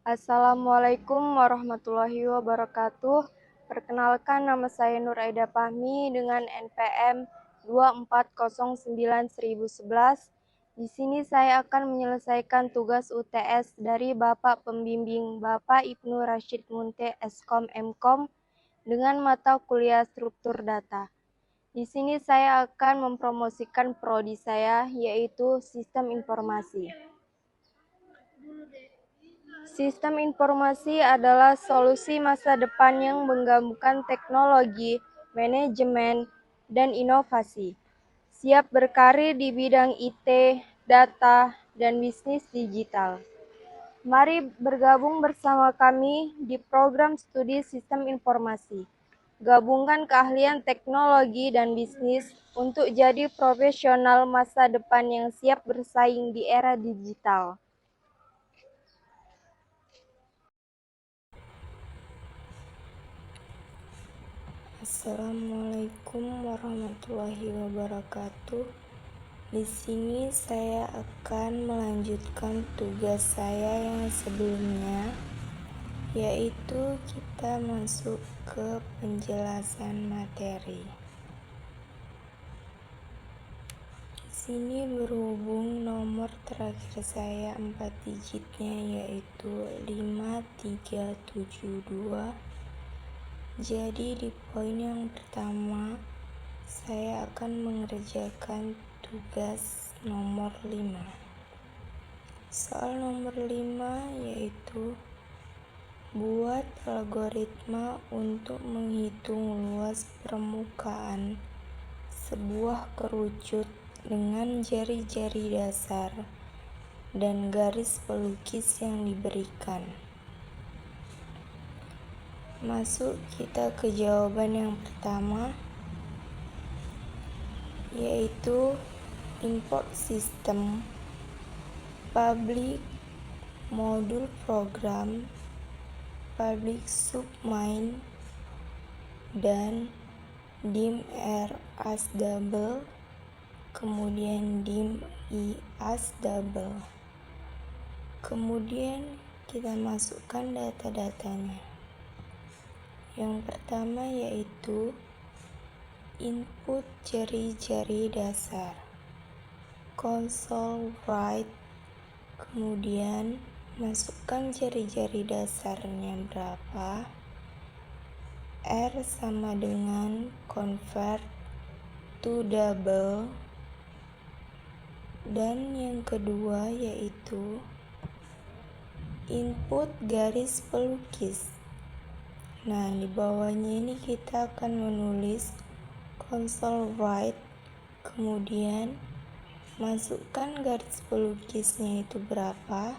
Assalamualaikum warahmatullahi wabarakatuh. Perkenalkan, nama saya Nur Aida Fahmi dengan NPM 2409-1011. Di sini saya akan menyelesaikan tugas UTS dari Bapak Pembimbing Bapak Ibnu Rashid Munte Eskom Mkom dengan mata kuliah struktur data. Di sini saya akan mempromosikan prodi saya, yaitu Sistem Informasi. Sistem informasi adalah solusi masa depan yang menggabungkan teknologi, manajemen, dan inovasi. Siap berkarir di bidang IT, data, dan bisnis digital. Mari bergabung bersama kami di program studi Sistem Informasi. Gabungkan keahlian teknologi dan bisnis untuk jadi profesional masa depan yang siap bersaing di era digital. Assalamualaikum warahmatullahi wabarakatuh. Di sini saya akan melanjutkan tugas saya yang sebelumnya, yaitu kita masuk ke penjelasan materi. Di sini berhubung nomor terakhir saya 4 digitnya yaitu 5372. Jadi di poin yang pertama, saya akan mengerjakan tugas nomor 5. Soal nomor 5 yaitu buat algoritma untuk menghitung luas permukaan sebuah kerucut dengan jari-jari dasar dan garis pelukis yang diberikan. Masuk kita ke jawaban yang pertama, yaitu import system, public module program, public submain, dan dim R as double, kemudian dim I as double. Kemudian kita masukkan data-datanya. Yang pertama yaitu input jari-jari dasar, console write, kemudian masukkan jari-jari dasarnya berapa, R sama dengan convert to double, dan yang kedua yaitu input garis pelukis. Nah, di bawahnya ini kita akan menulis console write, kemudian masukkan garis pelukisnya itu berapa,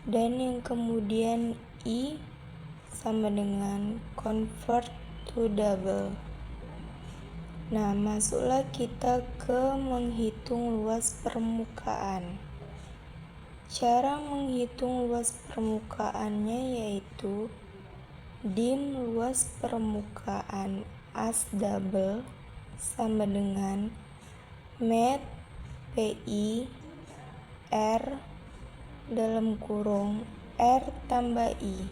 dan yang kemudian I sama dengan convert to double. Nah, masuklah kita ke menghitung luas permukaan. Cara menghitung luas permukaannya yaitu dim luas permukaan as double sama dengan mat pi r dalam kurung r tambah i.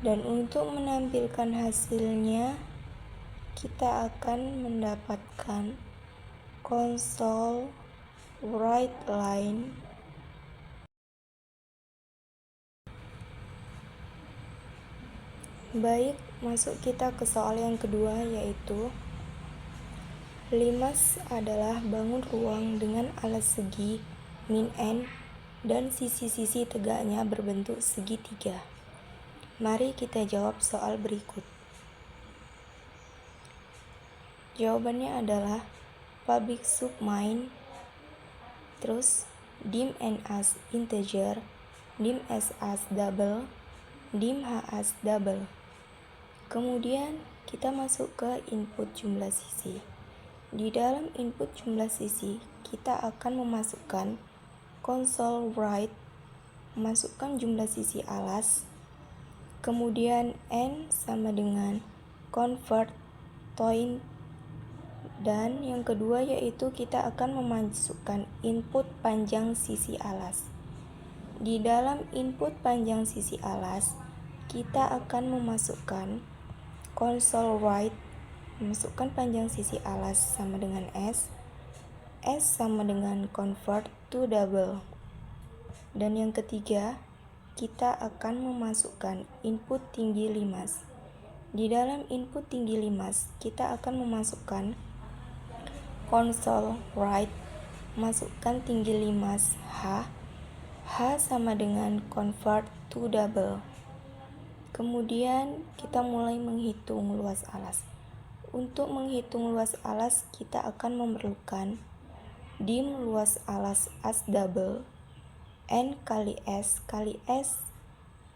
Dan untuk menampilkan hasilnya, kita akan mendapatkan console write line Baik, masuk kita ke soal yang kedua, yaitu limas adalah bangun ruang dengan alas segi min n dan sisi-sisi tegaknya berbentuk segitiga. Mari kita jawab soal berikut. Jawabannya adalah public submain, terus dim n as integer, dim s as double, dim h as double. Kemudian kita masuk ke input jumlah sisi. Di dalam input jumlah sisi, kita akan memasukkan console write, masukkan jumlah sisi alas, kemudian n sama dengan convert point, dan yang kedua yaitu kita akan memasukkan input panjang sisi alas. Di dalam input panjang sisi alas, kita akan memasukkan console write, memasukkan panjang sisi alas sama dengan S sama dengan convert to double. Dan yang ketiga, kita akan memasukkan input tinggi limas. Di dalam input tinggi limas, kita akan memasukkan console write, masukkan tinggi limas H sama dengan convert to double. Kemudian kita mulai menghitung luas alas. Untuk menghitung luas alas, kita akan memerlukan dim luas alas as double N kali S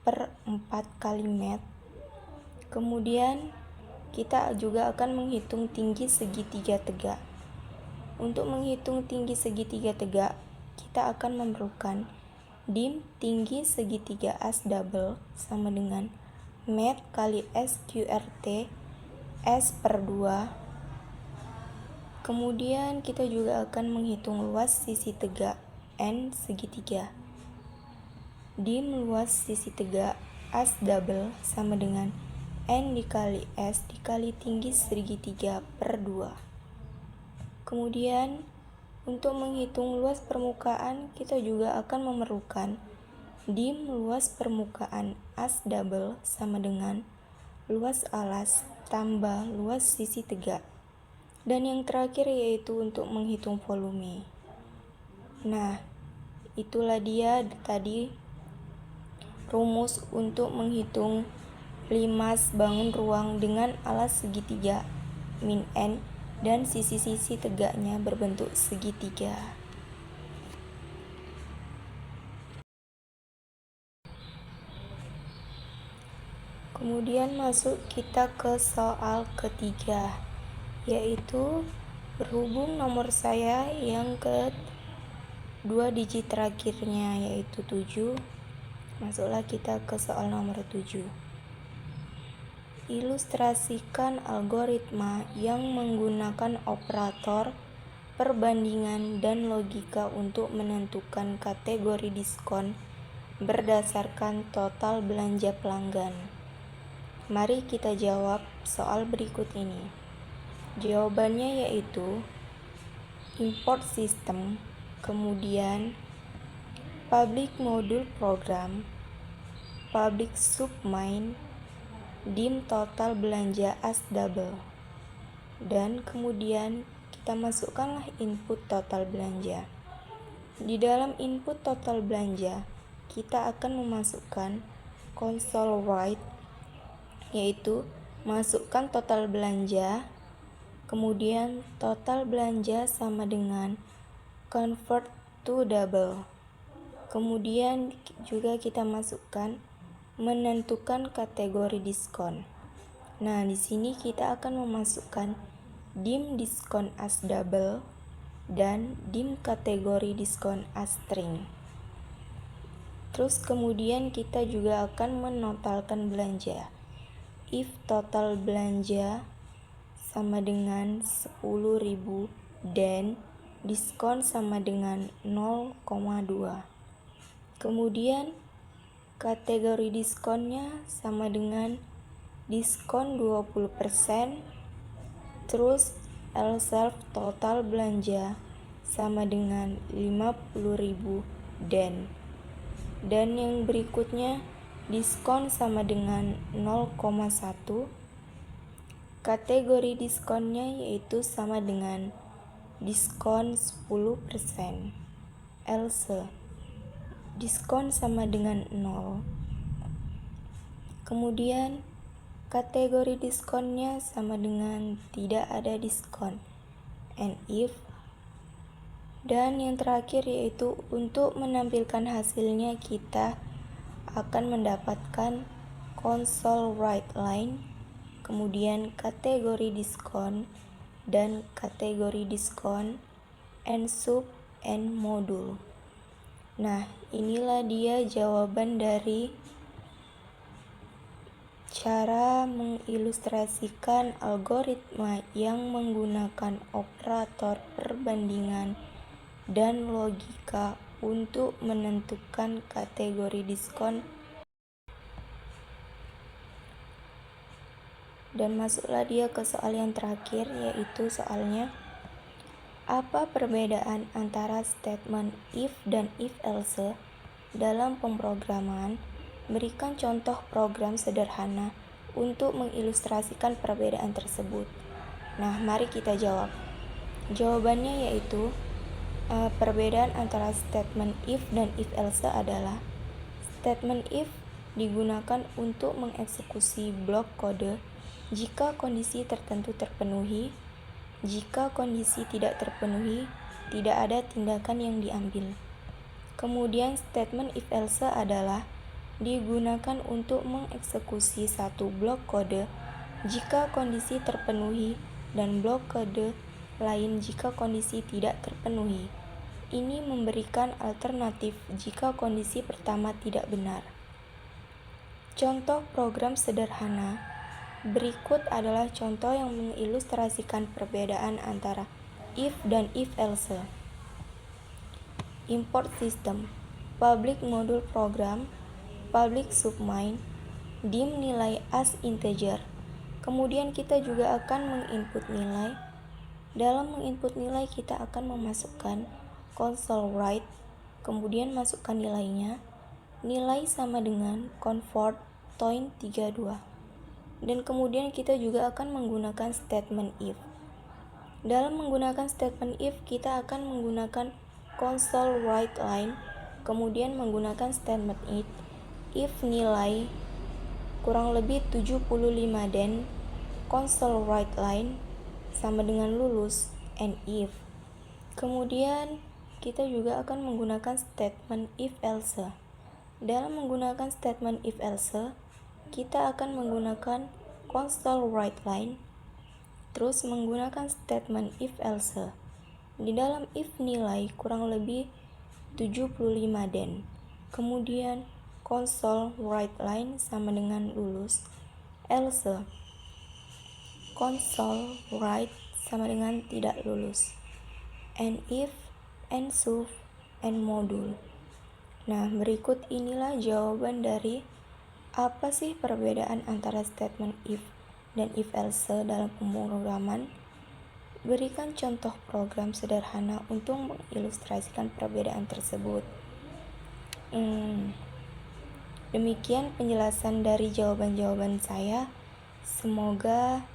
per 4 kali met. Kemudian kita juga akan menghitung tinggi segitiga tegak. Untuk menghitung tinggi segitiga tegak, kita akan memerlukan dim tinggi segitiga as double sama dengan met kali SQRT S per 2. Kemudian kita juga akan menghitung luas sisi tegak N segitiga. Dim luas sisi tegak as double sama dengan N dikali S dikali tinggi segitiga per 2. Kemudian untuk menghitung luas permukaan, kita juga akan memerlukan dim luas permukaan as double sama dengan luas alas tambah luas sisi tegak. Dan yang terakhir yaitu untuk menghitung volume. Nah, itulah dia tadi rumus untuk menghitung limas bangun ruang dengan alas segitiga min N dan sisi-sisi tegaknya berbentuk segitiga. Kemudian masuk kita ke soal ketiga, yaitu berhubung nomor saya yang ke 2 digit terakhirnya yaitu 7. Masuklah kita ke soal nomor 7. Ilustrasikan algoritma yang menggunakan operator perbandingan dan logika untuk menentukan kategori diskon berdasarkan total belanja pelanggan. Mari kita jawab soal berikut ini. Jawabannya yaitu import system, kemudian public module program, public submain, dim total belanja as double. Dan kemudian kita masukkanlah input total belanja. Di dalam input total belanja, kita akan memasukkan console write, yaitu masukkan total belanja, kemudian total belanja sama dengan convert to double. Kemudian juga kita masukkan menentukan kategori diskon. Nah, di sini kita akan memasukkan dim diskon as double dan dim kategori diskon as string. Terus kemudian kita juga akan menotalkan belanja. If total belanja sama dengan 10.000 dan diskon sama dengan 0,2. Kemudian kategori diskonnya sama dengan diskon 20%, terus L-self total belanja sama dengan 50.000 dan yang berikutnya diskon sama dengan 0,1. Kategori diskonnya yaitu sama dengan diskon 10%. L-se diskon sama dengan 0. Kemudian kategori diskonnya sama dengan tidak ada diskon. And if. Dan yang terakhir yaitu untuk menampilkan hasilnya kita akan mendapatkan console write line, kemudian kategori diskon dan kategori diskon and sub and modul. Nah, inilah dia jawaban dari cara mengilustrasikan algoritma yang menggunakan operator perbandingan dan logika untuk menentukan kategori diskon. Dan masuklah dia ke soal yang terakhir, yaitu soalnya apa perbedaan antara statement if dan if else dalam pemrograman. Berikan contoh program sederhana untuk mengilustrasikan perbedaan tersebut. Nah, mari kita jawab. Jawabannya yaitu perbedaan antara statement if dan if else adalah statement if digunakan untuk mengeksekusi blok kode jika kondisi tertentu terpenuhi. Jika kondisi tidak terpenuhi, tidak ada tindakan yang diambil. Kemudian statement if else adalah digunakan untuk mengeksekusi satu blok kode jika kondisi terpenuhi dan blok kode lain jika kondisi tidak terpenuhi. Ini memberikan alternatif jika kondisi pertama tidak benar. Contoh program sederhana berikut adalah contoh yang mengilustrasikan perbedaan antara if dan if else. Import system, public module program, public submain, dim nilai as integer. Kemudian kita juga akan menginput nilai. Dalam menginput nilai kita akan memasukkan console write, kemudian masukkan nilainya. Nilai sama dengan convert toin 32. Dan kemudian kita juga akan menggunakan statement if. Dalam menggunakan statement if kita akan menggunakan console write line, kemudian menggunakan statement if nilai kurang lebih 75 dan console write line sama dengan lulus and if. Kemudian kita juga akan menggunakan statement if else. Dalam menggunakan statement if else, kita akan menggunakan console write line, terus menggunakan statement if else. Di dalam if nilai kurang lebih 75 dan kemudian console write line sama dengan lulus, else console write sama dengan tidak lulus, and if, and sub, and module. Nah, berikut inilah jawaban dari apa sih perbedaan antara statement if dan if else dalam pemrograman. Berikan contoh program sederhana untuk mengilustrasikan perbedaan tersebut. Demikian penjelasan dari jawaban-jawaban saya. Semoga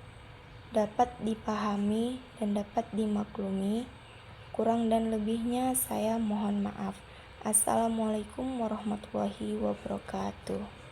dapat dipahami dan dapat dimaklumi. Kurang dan lebihnya saya mohon maaf. Assalamualaikum warahmatullahi wabarakatuh.